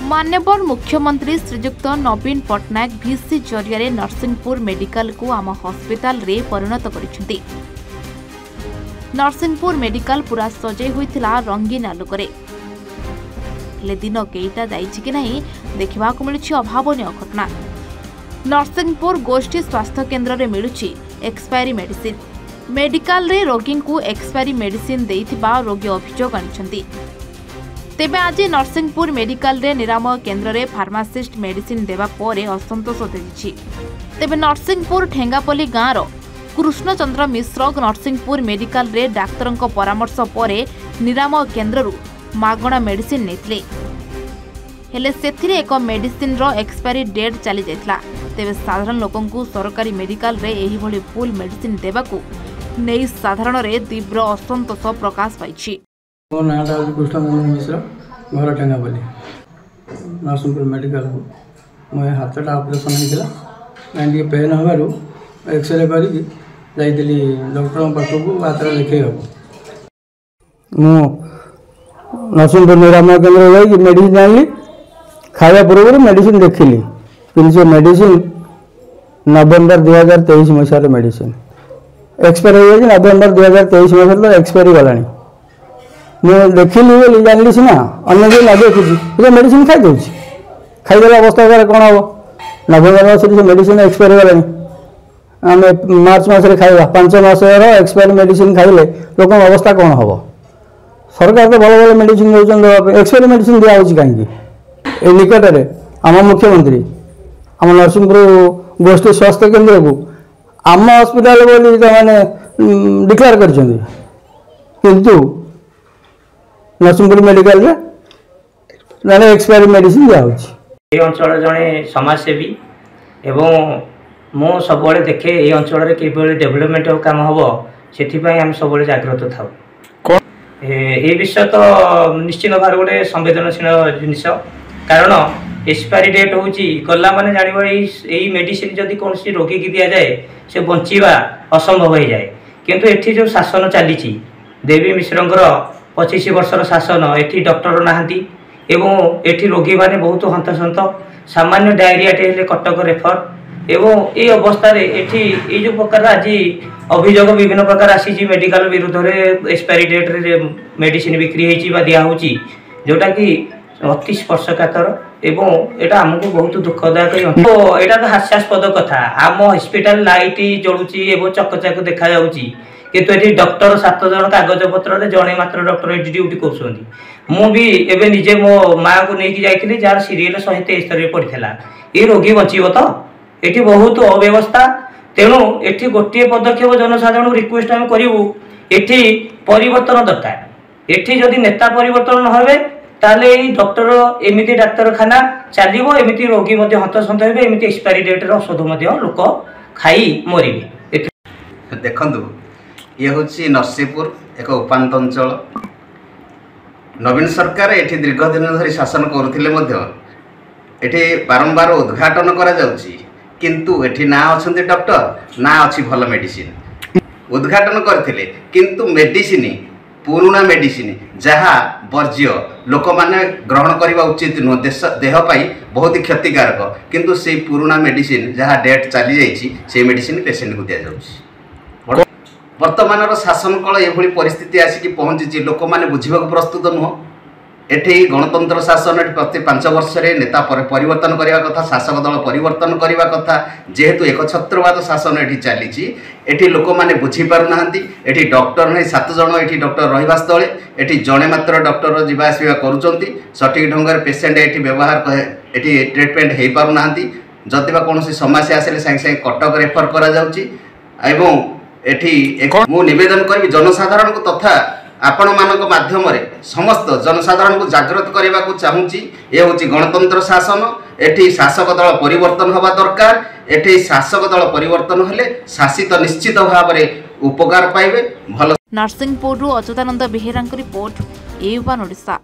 मान्यवर मुख्यमंत्री श्रीजुक्त नवीन पट्टनायक भिसी जरिया नरसिंहपुर मेडिकल को आम हस्पिटाल रे परिणत करिसेंती। नरसिंहपुर मेडिकल पूरा सजै होइथिला रंगीन आलोकरे। हेले दिन केईटा जाइछि कि नहीं देखा मिलुछि अभावनीय घटना। नरसिंहपुर गोष्ठी स्वास्थ्य केन्द्र रे मिलुछि एक्सपायरी मेडिसिन। मेडिकल रे रोगी को एक्सपायरी मेडिसिन देइथिबा रोगी अभियोग आनिछंती। तेबे आज नरसिंहपुर मेडिकल रे निरामय केन्द्र रे फार्मासिस्ट मेडिसिन देवा परे असंतोष देखिछि। तेबे नरसिंहपुर ठेंगापल्ली गाँव कृष्णचंद्र मिश्र नरसिंहपुर मेडिकल रे डाक्तरंक परामर्श परे निरामय केन्द्ररू मागणा मेडिसिन नेतले। हेले सेथिरे एक मेडिसिन रो एक्सपायरी डेट चली जायतला। तेबे साधारण लोकन को सरकारी मेडिकल रे एही भली फुल मेडिसिन देबाकू नै साधारण रे तीव्र असंतोष प्रकाश पाइछि। मो नाटा कृष्णचंद्र मिश्र घर ठेंगापल्ली नरसिंहपुर मेडिकल को मो हाथटा ऑपरेशन होता कहीं पेन हबारू एक्सरे करी डॉक्टर पाखक हाथ देखे नरसिंहपुर निरामय केन्द्र जाकि मेडिसिन आनी खाया पूर्व मेडिसिन देखिली कि से मेडिसिन नवेम्बर 2023 मसीहार मेडिसिन एक्सपायर हो जाए। नवेम्बर 2023 मसीह एक्सपायरी गलानी मुझे देखिली बोली जानली सीना अन्य दिन न देखुची मेडिसिन खाईदे अवस्था कौन हम नवेम्बर मस मेडिसिन एक्सपायर गलानी आम मार्च मसरे खाଇବା 5 मासर एक्सपायर मेडिसिन खाइले लोक अवस्था कौन हम। सरकार तो भल भल मेडिसिन दौरान एक्सपायर मेडिसिन दिया कहीं निकट में आम मुख्यमंत्री आम नरसिंहपुर गोष्ठी स्वास्थ्य केन्द्र को आम हस्पिटाल बोली मैंने डिक्लेयर किंतु नरसिंहपुर मेडिकल रे एक्सपायरी मेडिसिन दिया अंचल जड़े समाजसेवी एवं मु सब देखे ये अंचल किभली डेभलपमेंट काम हम से आम सब जाग्रत था। ये विषय तो निश्चित भाव गोटे संवेदनशील जिनस कारण एक्सपायरी डेट हूँ गला माने जान यही मेडिसिन जदि कौन रोगी की दि जाए से बंचवा असंभव हो जाए। किंतु एठी जो शासन चली देवी मिश्र 25 वर्षर शासन एठी डॉक्टर नहांती एवं एठी रोगी माने बहुत हंतसंत सामान्य डायरिया टे कटक रेफर एवं ये अवस्था एठी ये जो प्रकार आज अभियोग विभिन्न प्रकार आसी मेडिकल विरुद्ध रे एक्सपायरी डेट रे मेडिसिन बिक्री होती दिया होची जोटा कि अति स्पर्शकातर एवं एटा हमको बहुत दुखदायक। तो एटा तो हास्यास्पद कथा आम हॉस्पिटल लाइट जलुची एवं चकचाक देखा जाउची किंतु ये डॉक्टर 7 जन कागज पत्र रे जणे मात्र डॉक्टर ये ड्यूटी कर मु भी एवं निजे मो माँ को लेकिन जाइए जार सीरियल 123 पड़ता ये रोगी बचीब तो ये बहुत अव्यवस्था। तेणु ये गोटे पदक्षेप जनसाधारण रिक्वेस्ट आम करूँ ये परिवर्तन दरकार। ये जदि नेता परिवर्तन न होवे ताले डॉक्टर एमती डाक्तखाना चलो एमती रोगी हंतसंत हे एमती एक्सपायरी डेट औषध लोक खाई मरवे। देखु ये हूँ नरसिंहपुर एक उपात अंचल नवीन सरकार ये दीर्घ दिन धरी शासन करुले बारंबार उद्घाटन करा किंतु एठी ना अच्छे डॉक्टर ना अच्छी भल मेडिसिन उद्घाटन करथिले किंतु मेडिसिन पुराना मेडिसिन जहाँ वर्ज्य लोक माने ग्रहण करने उचित नुह देहपाई बहुत ही क्षतिकारक किंतु से पुराना मेडिसिन जहाँ डेट चली जाइए से मेडिसिन पेसेंट को दि जाऊँगी। वर्तमान शासन कल ये परिस्थिति आसिक पहुँची लोक मैंने बुझा प्रस्तुत नुह। एठी गणतंत्र शासन प्रति 5 वर्ष नेता परिवर्तन करने कथा शासक दल परिवर्तन करने कथा जेहेतु एकछत्रवाद शासन एठी चली एठी लोक मैंने बुझीपारना एठी डॉक्टर नहीं 7 जन एठी डॉक्टर रहिबा स्थले एठी जणे मात्र डॉक्टर जीवा आसिबा करूचंती सठिक ढंग पेसेंट एठी व्यवहार एठी ट्रीटमेंट हो पारना जदिबा कौन समस्या आसे सागे सागे कटक रेफर करा जाउची एवं एठी मु निवेदन करी जनसाधारण को तथा आपण मानक माध्यम रे समस्त जनसाधारण को जागृत करने को चाहूँगी। ये हूँ गणतंत्र शासन एठी शासक दल परिवर्तन हवा दरकार। एठी शासक दल परिवर्तन हेले शासित निश्चित भाव में उपकार पाइबे भल। नरसिंहपुर अच्युतानंद बेहेरा रिपोर्ट ए1 ओडिशा।